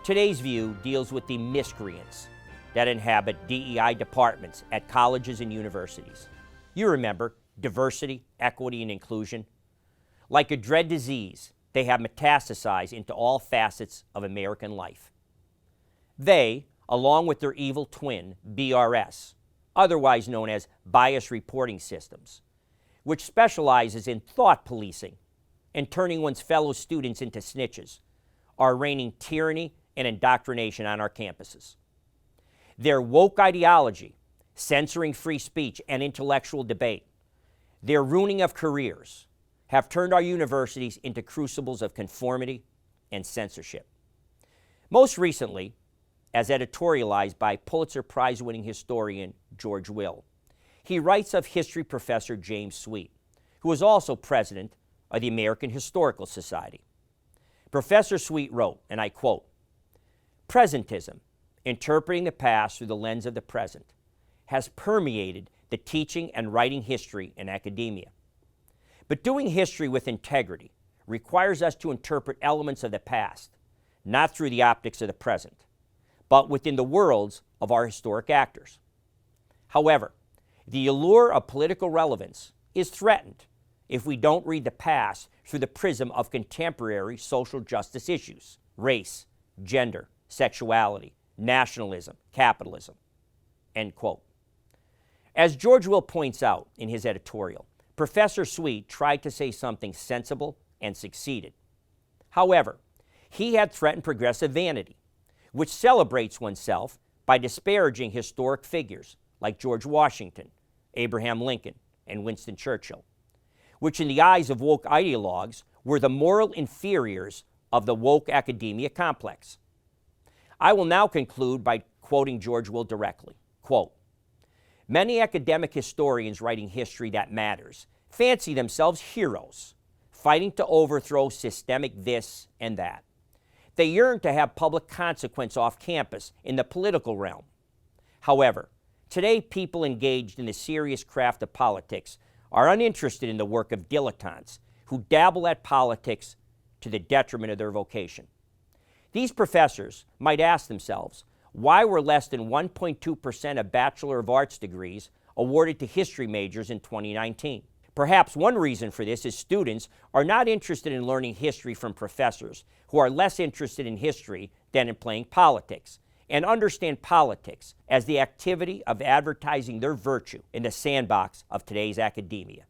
Today's view deals with the miscreants that inhabit DEI departments at colleges and universities. You remember diversity, equity, and inclusion. Like a dread disease, they have metastasized into all facets of American life. They, along with their evil twin, BRS, otherwise known as bias reporting systems, which specializes in thought policing and turning one's fellow students into snitches, are raining tyranny and indoctrination on our campuses. Their woke ideology, censoring free speech and intellectual debate, their ruining of careers, have turned our universities into crucibles of conformity and censorship. Most recently, as editorialized by Pulitzer Prize-winning historian George Will, he writes of history professor James Sweet, who was also president of the American Historical Society. Professor Sweet wrote, and I quote, "Presentism, interpreting the past through the lens of the present, has permeated the teaching and writing history in academia. But doing history with integrity requires us to interpret elements of the past, not through the optics of the present, but within the worlds of our historic actors. However, the allure of political relevance is threatened if we don't read the past through the prism of contemporary social justice issues, race, gender, sexuality, nationalism, capitalism," end quote. As George Will points out in his editorial, Professor Sweet tried to say something sensible and succeeded. However, he had threatened progressive vanity, which celebrates oneself by disparaging historic figures like George Washington, Abraham Lincoln, and Winston Churchill, which in the eyes of woke ideologues were the moral inferiors of the woke academia complex. I will now conclude by quoting George Will directly. Quote, "Many academic historians writing history that matters fancy themselves heroes, fighting to overthrow systemic this and that. They yearn to have public consequence off campus in the political realm. However, today people engaged in the serious craft of politics are uninterested in the work of dilettantes who dabble at politics to the detriment of their vocation. These professors might ask themselves, why were less than 1.2% of Bachelor of Arts degrees awarded to history majors in 2019? Perhaps one reason for this is students are not interested in learning history from professors who are less interested in history than in playing politics, and understand politics as the activity of advertising their virtue in the sandbox of today's academia."